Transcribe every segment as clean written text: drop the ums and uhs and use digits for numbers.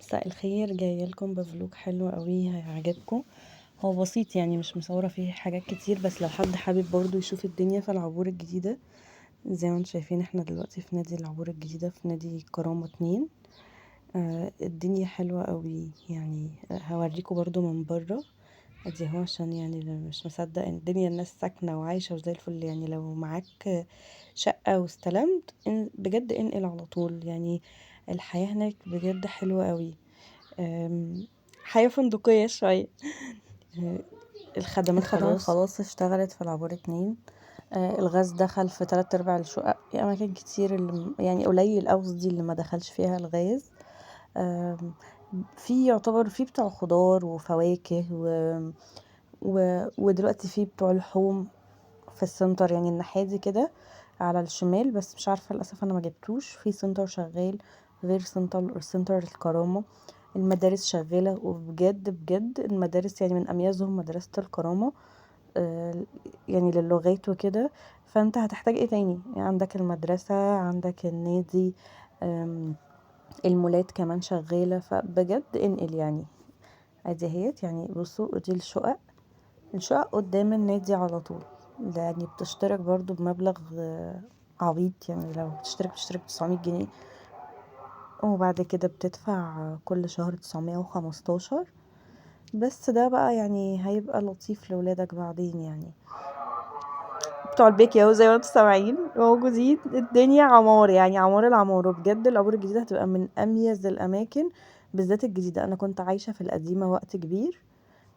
مساء الخير، جايه لكم بفلوج حلو قوي هيعجبكم. هو بسيط يعني مش مصوره فيه حاجات كتير، بس لو حد حابب برضو يشوف الدنيا في العبور الجديده. زي ما انتم شايفين احنا دلوقتي في نادي العبور الجديده، في نادي كرامه 2. الدنيا حلوه قوي يعني. هوريكم برضو من بره. ادي هو عشان يعني اللي مش مصدق ان الدنيا الناس ساكنه وعايشه وزي الفل. يعني لو معاك شقه واستلمت بجد انقل على طول يعني. الحياه هناك بجد حلوه قوي. حياة فندقية شوية. آه، الخدمات خلاص اشتغلت في العبور 2. الغاز دخل في 3/4 الشقق. في أماكن كتير اللي يعني قليل أوي قصدي اللي ما دخلش فيها الغاز. في يعتبر في بتوع خضار وفواكه ودلوقتي في بتوع لحوم في السنتر، يعني الناحية دي كده على الشمال، بس مش عارفة للأسف أنا ما جبتوش. في سنتر شغال غير سنتر الكرامة. المدارس شغالة وبجد بجد المدارس يعني من أميزهم مدرسة الكرامة. يعني للغات وكده. فانت هتحتاج ايه تاني؟ يعني عندك المدرسة، عندك النادي، المولات كمان شغالة. فبجد انقل يعني. ادي اهيت يعني. بصوا دي الشقق قدام النادي على طول. يعني بتشترك برضو بمبلغ عبيط. يعني لو بتشترك 900 جنيه، وبعد كده بتدفع كل شهر 915. بس ده بقى يعني هيبقى لطيف لولادك بعدين يعني. بتوع البيكي اهو زي ما انتم سامعين موجودين. الدنيا عمار يعني عمار العمار. وبجد العبور الجديدة هتبقى من اميز الاماكن، بالذات الجديدة. انا كنت عايشة في القديمة وقت كبير،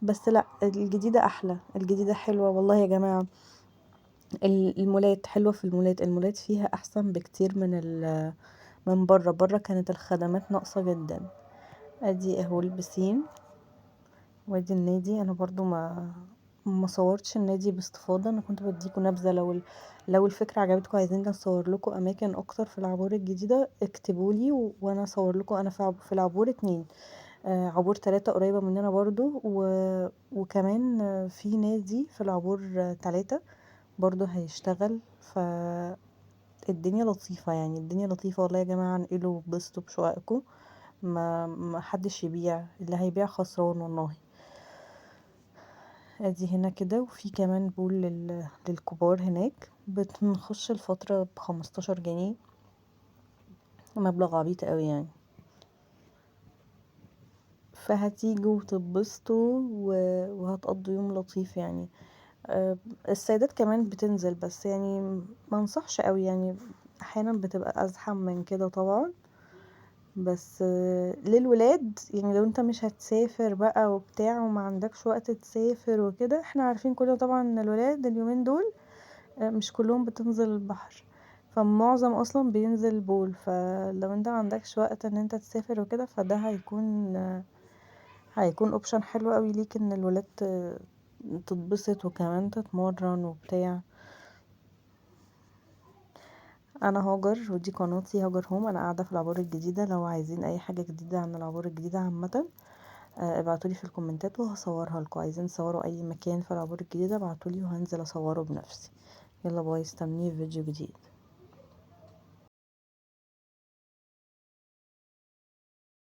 بس لا الجديدة احلى. الجديدة حلوة والله يا جماعة. المولات حلوة. في المولات فيها احسن بكتير من بره كانت الخدمات ناقصة جدا. ادي اهو البسين وادي النادي. انا برضو ما صورتش النادي باستفاضه. انا كنت بديكم نبذه. لو الفكره عجبتكم عايزين اصور لكم اماكن اكتر في العبور الجديده اكتبولي وانا اصور لكم. انا في العبور 2. عبور 3 قريبه مننا برضو وكمان في نادي في العبور 3 برضو هيشتغل. الدنيا لطيفه يعني. الدنيا لطيفه والله يا جماعه. انقلوا وبسطوا بشققكم. ما حدش يبيع. اللي هيبيع خسران والله. ادي هنا كده. وفي كمان بول للكبار هناك. بنخش الفترة ب15 جنيه. مبلغ عبيط قوي يعني. فهتيجوا وتتبسطوا وهتقضوا يوم لطيف يعني. السيدات كمان بتنزل، بس يعني ما انصحش قوي يعني. احيانا بتبقى ازحم من كده طبعا. بس للولاد يعني لو انت مش هتسافر بقى وبتاع وما عندكش وقت تسافر وكده. احنا عارفين كلنا طبعا ان الولاد اليومين دول مش كلهم بتنزل البحر. فمعظم اصلا بينزل بول. فلو انت معندكش وقت ان انت تسافر وكده فده هيكون اوبشن حلو قوي ليك ان الولاد تتبسط وكمان تتمرن وبتاع. انا هاجر ودي قناتي هاجر هوم. انا قاعده في العبور الجديده. لو عايزين اي حاجه جديده عن العبور الجديده عامه ابعتولي في الكومنتات وهصورها لكم. عايزين تصوروا اي مكان في العبور الجديده ابعتولي وهنزل اصوره بنفسي. يلا باي، استنوني في فيديو جديد.